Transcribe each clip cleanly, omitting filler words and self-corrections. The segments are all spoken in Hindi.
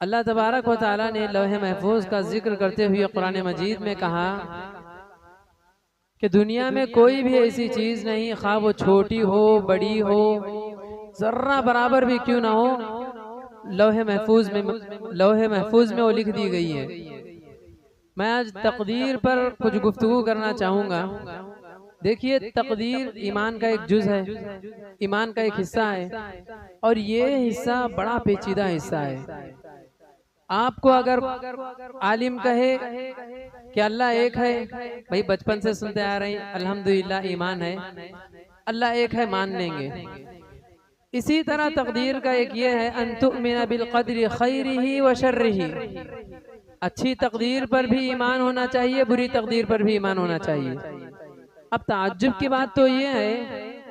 अल्लाह तबारक व तआला ने लौहे महफूज का जिक्र करते हुए कुरान मजीद में कहा कि दुनिया में कोई भी ऐसी चीज़ नहीं, खा वो छोटी हो बड़ी हो, जर्रा बराबर भी क्यों ना हो, लौहे महफूज में वो लिख दी गई है। मैं आज तकदीर पर कुछ गुफ्तगू करना चाहूँगा। देखिए, तकदीर ईमान का एक जुज़ है, ईमान का एक हिस्सा है, और ये हिस्सा बड़ा पेचीदा हिस्सा है। आपको अगर आलिम कहे कि अल्लाह एक है, भाई बचपन से सुनते आ रहे हैं, अल्हम्दुलिल्लाह ईमान है, अल्लाह एक है, मान लेंगे। इसी तरह तकदीर का एक ये है, अन तुमिना बिल क़द्रि खैरिही व शर्रिही। अच्छी तकदीर पर भी ईमान होना चाहिए, बुरी तकदीर पर भी ईमान होना चाहिए। अब ताज्जुब की बात तो ये है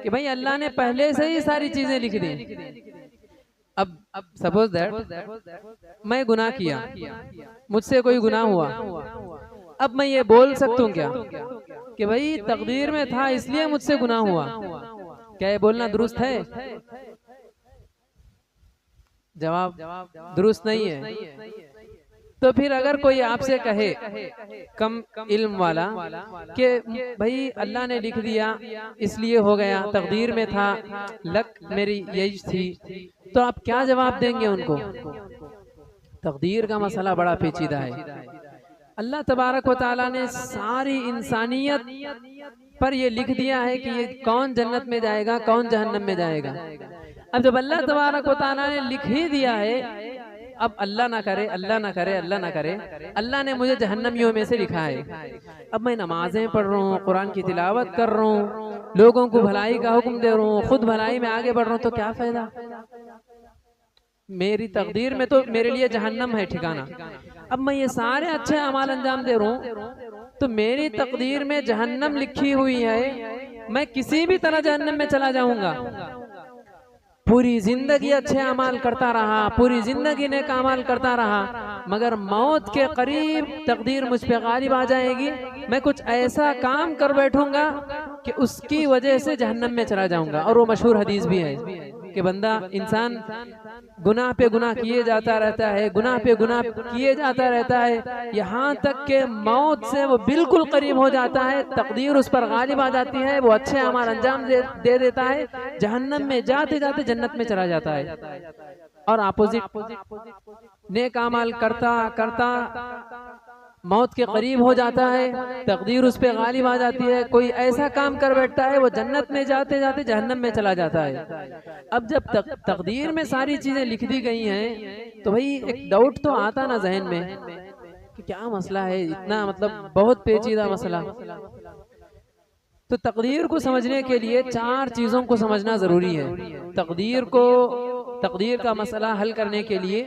कि भाई अल्लाह ने पहले से ही सारी चीजें लिख दी। अब सपोज दैट मैं गुनाह किया, मुझसे कोई गुनाह हुआ, अब मैं ये बोल सकता हूँ क्या कि भाई तकदीर में था इसलिए मुझसे गुनाह हुआ? क्या ये बोलना दुरुस्त है? जवाब दुरुस्त नहीं है। तो फिर अगर कोई आपसे कहे, कम इल्म वाला, कि भाई अल्लाह ने लिख दिया इसलिए हो गया, तकदीर में था, लक मेरी यही थी, तो आप क्या जवाब देंगे उनको? तकदीर का मसला बड़ा पेचीदा है। अल्लाह तबारक व तआला ने सारी इंसानियत पर ये लिख दिया है कि ये कौन जन्नत में जाएगा, कौन जहन्नम में जाएगा। अब जब अल्लाह तबारक व तआला ने लिख ही दिया है, अब अल्लाह ना करे, अल्लाह ना करे, अल्लाह ना करे, अल्लाह ने मुझे जहन्नमियों में से लिखा है। अब मैं नमाजें पढ़ रहा हूँ, कुरान की तिलावत कर रहा हूँ, लोगों को भलाई का हुक्म दे रहा हूँ, खुद भलाई में आगे बढ़ रहा हूँ, तो क्या फायदा? मेरी तकदीर में तो मेरे लिए जहन्नम है ठिकाना। अब मैं ये सारे अच्छे अमाल अंजाम दे रहा हूँ, तो मेरी तकदीर में जहन्नम लिखी हुई है, मैं किसी भी तरह जहन्नम में चला जाऊंगा। पूरी जिंदगी अच्छे अमाल करता रहा, पूरी जिंदगी नेक अमाल करता रहा, मगर मौत के करीब तकदीर मुझ पे गालिब आ जाएगी, मैं कुछ ऐसा काम कर बैठूंगा कि उसकी वजह से जहन्नम में चला जाऊंगा। और वो मशहूर हदीस भी है कि बंदा, इंसान गुनाह पे गुनाह किए जाता रहता है, गुनाह पे गुनाह किए जाता रहता है, यहाँ तक के मौत से वो बिल्कुल करीब हो जाता है, तकदीर उस पर गालिब आ जाती है, वो अच्छे अमाल अंजाम दे देता है, जहन्नम में जाते जाते जन्नत में चला जाता है। और अपोजिट, नेक अमाल करता करता मौत के करीब हो जाता है, तकदीर उस पे गालिब आ जाती है, कोई ऐसा काम कर बैठता है, वो जन्नत में जाते जाते जहन्नम में चला जाता है। अब जब तकदीर में सारी चीजें लिख दी गई हैं, तो भाई एक डाउट तो आता ना जहन में कि क्या मसला है, इतना मतलब बहुत पेचीदा मसला। तो तकदीर को समझने के लिए चार चीजों को समझना जरूरी है। तकदीर का मसला हल करने के लिए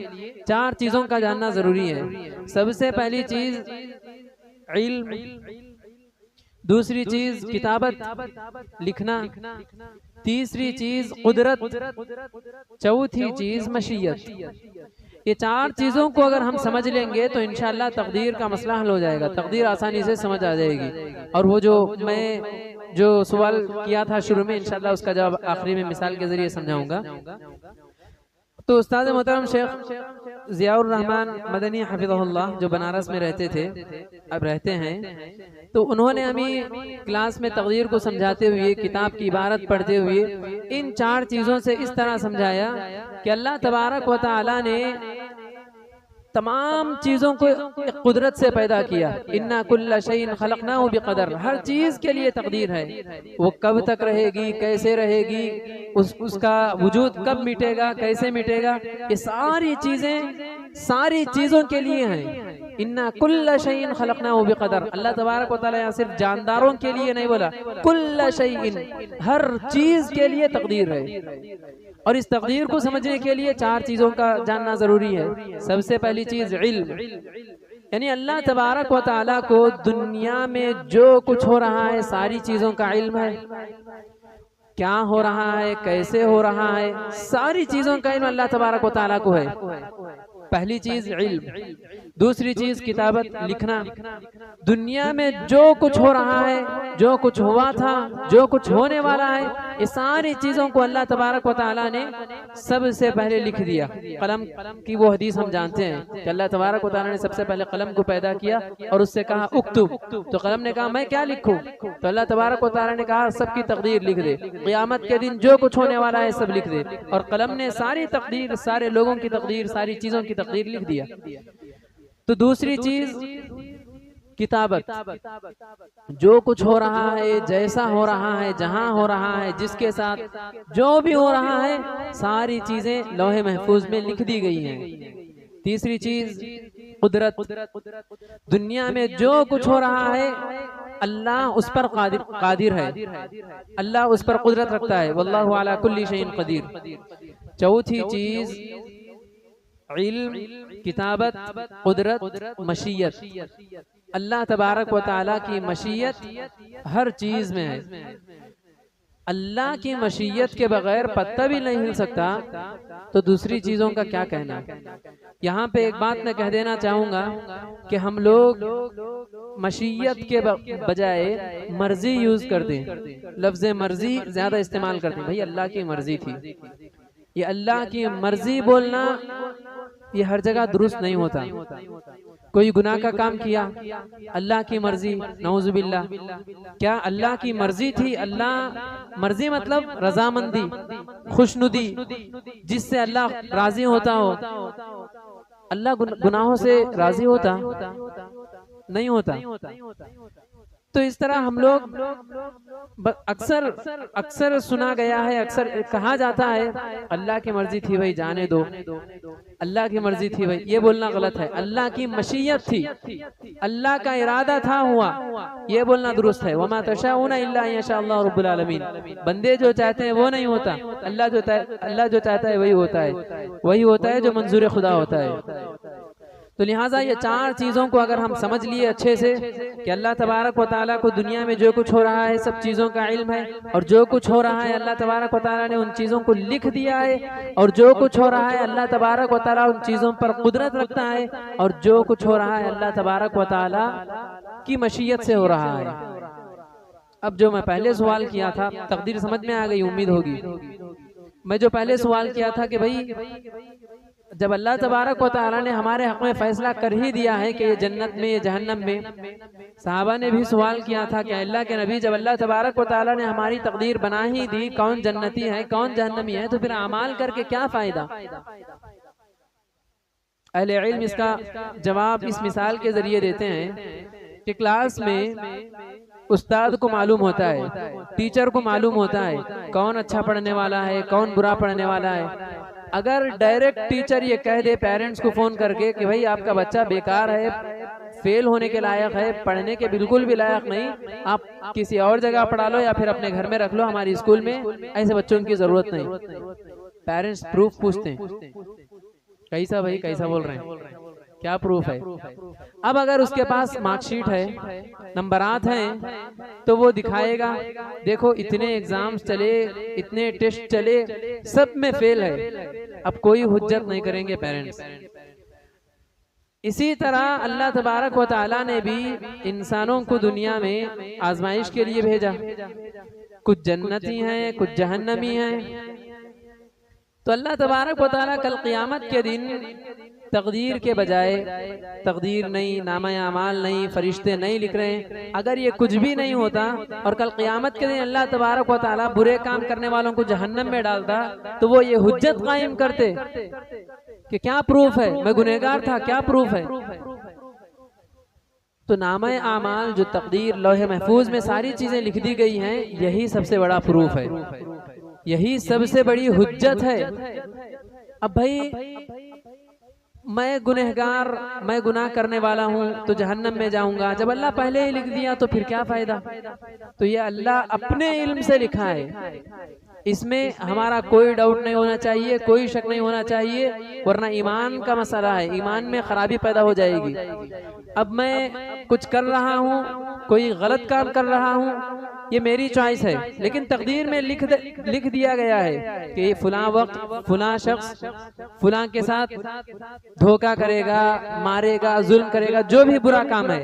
चार चीजों का जानना जरूरी है। सबसे पहली चीज इल्म, दूसरी चीज किताबत लिखना, तीसरी चीज कुदरत, चौथी चीज मशीयत। ये चार चीजों को अगर हम समझ लेंगे तो इंशाअल्लाह तकदीर का मसला हल हो जाएगा, तकदीर आसानी से समझ आ जाएगी। और वो जो सवाल किया था शुरू में, इंशाअल्लाह उसका जवाब आखिरी में मिसाल के जरिए समझाऊंगा। तो उस्ताद मोहतरम शेख ज़ियाउर रहमान मदनी हफिज़हुल्लाह जो बनारस में रहते थे, अब रहते हैं, तो उन्होंने हमें क्लास में तक़दीर को समझाते हुए, किताब की इबारत पढ़ते हुए इन 4 चीज़ों से इस तरह समझाया कि अल्लाह तबारक व तआला ने तमाम चीज़ों को कुदरत से पैदा किया। इन्ना कुल्ला शैइन खलक़नाहु बिक़दर, हर चीज़ के लिए तकदीर है। वो कब तक रहेगी, कैसे रहेगी, उसका वजूद कब मिटेगा, कैसे मिटेगा, ये सारी चीज़ें सारी चीज़ों के लिए हैं। इन्ना कुल्ला शैइन खलक़नाहु बिक़दर, अल्लाह तबारक व तआला यहाँ सिर्फ जानदारों के लिए नहीं बोला, कुल्ला शैइन, हर चीज़ के लिए तकदीर है। और इस तकदीर को समझने के लिए 4 चीज़ों का जानना ज़रूरी है। सबसे पहली चीज़ इल्म, यानी अल्लाह तबारक व तआला को दुनिया में जो कुछ हो रहा है सारी चीज़ों का इल्म है। क्या हो रहा है, कैसे हो रहा है, सारी चीज़ों का इल्म अल्लाह तबारक व तआला को है। पहली चीज़ इल्म। दूसरी चीज़ किताबत, लिखना। दुनिया में जो कुछ हो रहा है, जो कुछ हुआ था, जो कुछ होने वाला है, ये सारी चीज़ों को अल्लाह तबारक व तआला ने सबसे पहले लिख दिया। कलम की वो हदीस हम जानते हैं कि अल्लाह तबारक व तआला ने सबसे पहले कलम को पैदा किया और उससे कहा उक्तुब, तो कलम ने कहा मैं क्या लिखूं, तो अल्लाह तबारक व तआला ने कहा सबकी तकदीर लिख दे, क़यामत के दिन जो कुछ होने वाला है सब लिख दे। और कलम ने सारी तकदीर, सारे लोगों की तकदीर, सारी चीज़ों की तकदीर लिख दिया। तो दूसरी चीज किताबत, जो कुछ हो रहा है, जैसा हो रहा है, जहां हो रहा है, जिसके साथ जो भी हो रहा है, सारी चीजें लौहे महफूज में लिख दी गई हैं। तीसरी चीज कुदरत, दुनिया में जो कुछ हो रहा है अल्लाह उस पर कादिर है, अल्लाह उस पर कुदरत रखता है। वल्लाहु अला कुल्ली शैइन कदीर। चौथी चीज इल्म, किताबत, कुदरत, मशीयत। अल्लाह तबारक व तआला की मशीयत हर चीज में है। अल्लाह की मशीयत के बगैर पत्ता भी नहीं हिल सकता, तो दूसरी चीजों का क्या कहना। यहाँ पे एक बात मैं कह देना चाहूंगा कि हम लोग मशीयत के बजाय मर्जी यूज करते हैं, लफ्ज मर्जी ज्यादा इस्तेमाल करते हैं। भाई अल्लाह की मर्जी थी, ये अल्लाह की मर्जी बोलना ये हर जगह दुरुस्त नहीं होता। कोई गुनाह का काम किया, अल्लाह की मर्जी, नऊजुबिल्लाह, क्या अल्लाह की मर्जी थी? अल्लाह मर्जी मतलब रजामंदी, खुशनुदी, जिससे अल्लाह राजी होता हो। अल्लाह गुनाहों से राजी होता नहीं होता। तो इस तरह हम लोग अक्सर सुना गया है, अक्सर कहा जाता है अल्लाह की मर्जी थी भाई जाने दो, अल्लाह की मर्जी थी भाई, ये बोलना गलत है। अल्लाह की मशीयत थी, अल्लाह का इरादा था, हुआ, ये बोलना दुरुस्त है। वमा तशाऊना इल्ला यशा अल्लाह रब्बुल आलमीन, बंदे जो चाहते हैं वो नहीं होता, अल्लाह जो चाहता है वही होता है जो मंजूर खुदा होता है। तो लिहाजा ये 4 चीज़ों को अगर हम समझ लिए अच्छे से कि अल्लाह तबारक व तआला को दुनिया में जो कुछ हो रहा है सब चीज़ों का इल्म है, और जो कुछ हो रहा है अल्लाह तबारक व तआला ने उन चीज़ों को लिख दिया है, और जो कुछ हो रहा है अल्लाह तबारक व तआला उन चीज़ों पर कुदरत रखता है, और जो कुछ हो रहा है अल्लाह तबारक व तआला की मशीयत से हो रहा है। अब जो मैं पहले सवाल किया था, तकदीर समझ में आ गई उम्मीद होगी। मैं जो पहले सवाल किया था कि भाई जब अल्लाह तबारक व तआला ने हमारे हक़ में फैसला कर ही दिया है कि ये जन्नत में, ये जहन्नम में, सहाबा ने भी सवाल किया था कि अल्लाह के नबी जब अल्लाह तबारक व तआला ने हमारी तकदीर बना ही दी, कौन जन्नती है कौन जहन्नमी है, तो फिर अमाल करके क्या फायदा। अहले इल्म इसका जवाब इस मिसाल के जरिए देते हैं कि क्लास में उस्ताद को मालूम होता है, टीचर को मालूम होता है कौन अच्छा पढ़ने वाला है, कौन बुरा पढ़ने वाला है। अगर डायरेक्ट टीचर ये कह दे पेरेंट्स को फोन करके कि भाई आपका बच्चा बेकार है, फेल होने के लायक है, पढ़ने के बिल्कुल भी लायक नहीं, आप किसी और जगह पढ़ा लो या फिर अपने घर में रख लो, हमारी स्कूल में ऐसे बच्चों की जरूरत नहीं। पेरेंट्स प्रूफ पूछते हैं, कैसा भाई कैसा बोल रहे हैं, क्या प्रूफ है। अब अगर उसके पास मार्कशीट है, नंबरात हैं, तो वो दिखाएगा देखो इतने एग्जाम्स चले, इतने टेस्ट चले, सब में फेल है। अब कोई हुज्जत नहीं करेंगे पेरेंट्स। इसी तरह अल्लाह तबारक व तआला ने भी इंसानों को दुनिया में आजमाइश के लिए भेजा। कुछ जन्नती हैं, कुछ जहन्नमी हैं। तो अल्लाह तबारक व तआला कल क़यामत के दिन तकदीर के बजाय, तकदीर नहीं, नामा अमाल नहीं, फरिश्ते नहीं लिख रहे हैं, अगर ये कुछ भी नहीं होता और कल क़यामत के दिन अल्लाह तबारक व तआला बुरे काम करने वालों को जहन्नम में डालता, तो वो ये हुज्जत कायम करते कि क्या प्रूफ है, मैं गुनहगार था, क्या प्रूफ है। तो नामा आमाल जो तकदीर लौहे महफूज में सारी चीजें लिख दी गई हैं, यही सबसे बड़ा प्रूफ है, यही सबसे बड़ी हुज्जत है। अब भाई मैं गुनहगार, मैं गुनाह करने वाला हूँ तो जहन्नम में जाऊंगा, जब अल्लाह पहले ही लिख दिया तो फिर क्या फायदा। तो ये अल्लाह अपने इल्म से लिखा है, इसमें हमारा कोई डाउट नहीं होना चाहिए, कोई शक नहीं होना चाहिए, वरना ईमान का मसला है, ईमान में खराबी पैदा हो जाएगी। अब मैं कुछ कर रहा हूँ, कोई गलत काम कर रहा हूँ, ये मेरी चॉइस है, लेकिन तकदीर में लिख दिया गया है कि फुला वक्त फुला शख्स फुला के साथ धोखा करेगा, मारेगा, जुल्म करेगा, जो भी बुरा काम है।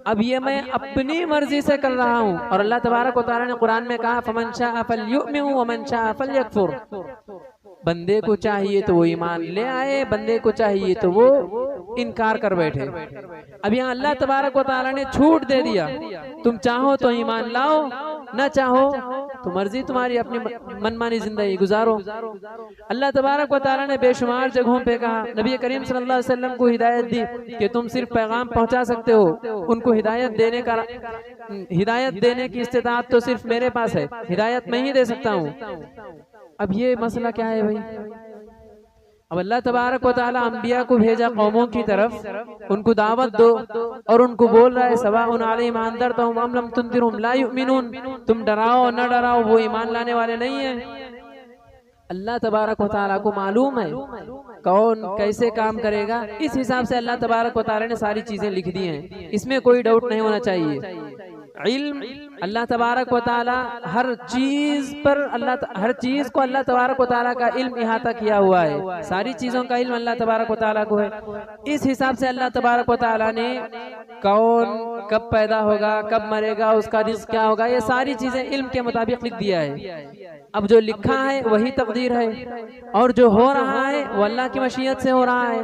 अब ये मैं अपनी मर्जी से कर रहा हूँ, और अल्लाह तबारक व तआला ने कुरान में कहा फमन शाअ फलयुमिन व मन शाअ फलयकफुर। बंदे को चाहिए तो वो ईमान ले आए, बंदे को चाहिए तो वो इनकार कर बैठे। अब यहाँ अल्लाह तबारक व तआला ने छूट दे दिया, तुम चाहो तो ईमान लाओ, न चाहो तो मर्जी तुम्हारी, अपनी मनमानी जिंदगी गुजारो। अल्लाह तबारक व तआला ने बेशुमार जगहों पे कहा, नबी करीम सल्लल्लाहु अलैहि वसल्लम को हिदायत दी कि तुम सिर्फ पैगाम पहुंचा सकते हो, उनको हिदायत देने की इस्तिताअत तो सिर्फ मेरे पास है, हिदायत मैं ही दे सकता हूँ। अब ये मसला क्या है भाई। अब अल्लाह तबारक व तआला अंबिया को भेजा कौमों की तरफ, उनको दावत दो, और उनको बोल रहा है सवाउन अलैहिम अंदरतहुम अम लम तुनदिरहुम ला युमिनून, तुम डराओ न डराओ वो ईमान लाने वाले नहीं है। अल्लाह तबारक व तआला को मालूम है कौन कैसे काम करेगा, इस हिसाब से अल्लाह तबारक व तआला ने सारी चीजें लिख दी हैं, इसमें कोई डाउट नहीं होना चाहिए। इल्म अल्लाह तबारक व तआला हर चीज पर, हर चीज को अल्लाह तबारक व तआला का इल्म इहाता किया हुआ है, सारी चीजों का इल्म अल्लाह तबारक व तआला को है। इस हिसाब से अल्लाह तबारक व तआला ने कौन कब पैदा होगा, कब मरेगा, उसका रिज़्क़ क्या होगा, ये सारी चीजें इल्म के मुताबिक लिख दिया है। अब जो लिखा है वही तकदीर है, और जो हो रहा है वो अल्लाह की मशीयत से हो रहा है,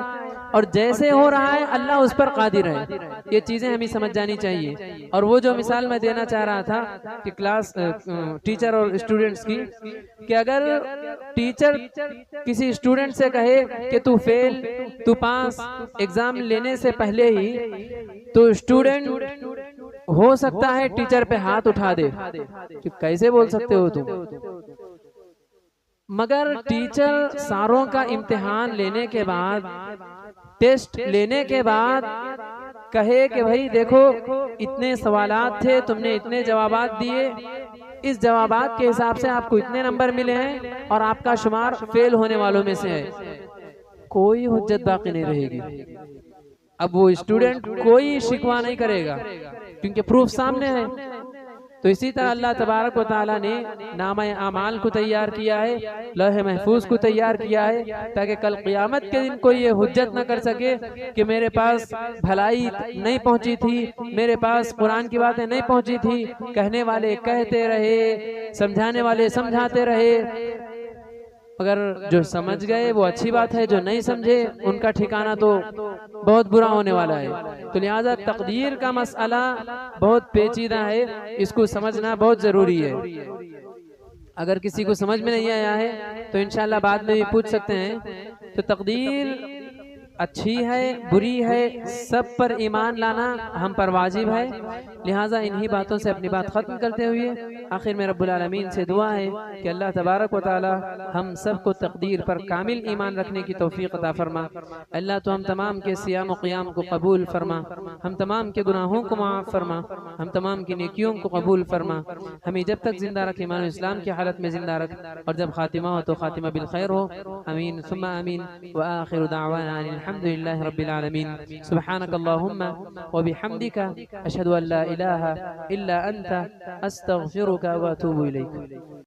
और जैसे हो रहा है अल्लाह उस पर कादिर है। ये चीजें हमें समझ जानी चाहिए। और वो जो मिसाल मैं देना चाह रहा था कि क्लास टीचर और स्टूडेंट्स की, कि अगर टीचर किसी स्टूडेंट से कहे कि तू फेल तू पास, एग्जाम लेने से पहले ही, तो स्टूडेंट हो सकता है टीचर पे हाथ उठा दे कि कैसे बोल सकते हो तुम। मगर टीचर सारों का इम्तिहान लेने के बाद, टेस्ट लेने के बाद कहे कि भाई देखो इतने सवालात थे, तुमने इतने जवाबात दिए, इस जवाबात के हिसाब से आपको इतने नंबर मिले हैं और आपका शुमार फेल होने वालों में से है, कोई हुज्जत बाकी नहीं रहेगी। अब वो स्टूडेंट कोई शिकवा नहीं करेगा क्योंकि प्रूफ सामने है। तो इसी तरह अल्लाह तबारक व तआला ने नामा आमाल को तैयार किया है, लौहे महफूज को तैयार किया है, ताकि कल क़यामत के दिन कोई ये हुज्जत न कर सके कि मेरे पास भलाई नहीं पहुंची थी, मेरे पास कुरान की बातें नहीं पहुंची थी, कहने वाले कहते रहे, समझाने वाले समझाते रहे। अगर जो समझ गए वो अच्छी बात है, जो नहीं समझे उनका ठिकाना तो बहुत बुरा होने वाला है। तो लिहाजा तकदीर का मसला बहुत पेचीदा है, इसको समझना बहुत जरूरी है। अगर किसी को समझ में नहीं आया है तो इंशाल्लाह बाद में भी पूछ सकते हैं। तो तकदीर अच्छी है बुरी है, सब पर ईमान लाना हम पर वाजिब है। लिहाजा इन्हीं बातों से अपनी बात ख़त्म करते हुए आखिर में रब्बुल आलमीन से दुआ है कि अल्लाह तबारक व तआला हम सबको तकदीर पर कामिल ईमान रखने की तौफीक अता फरमा। अल्लाह तो हम तमाम के सियाम व क़ियाम को कबूल फरमा, हम तमाम के गुनाहों को माफ़ फरमा, हम तमाम की नेकियों को कबूल फरमा। हमें जब तक जिंदा रख ईमान इस्लाम की हालत में जिंदा रख, और जब खातिमा हो तो खातिमा बिल खैर हो। आमीन सुम्मा आमीन। व आखिरु दाअवाना अल्हम्दुलिल्लाहि रब्बिल आलमीन। सुब्हानकल्लाहुम्मा व बिहम्दिका अशहदु अन ला इलाहा इल्ला अंता अस्तगफिरुका व अतूबु इलैक।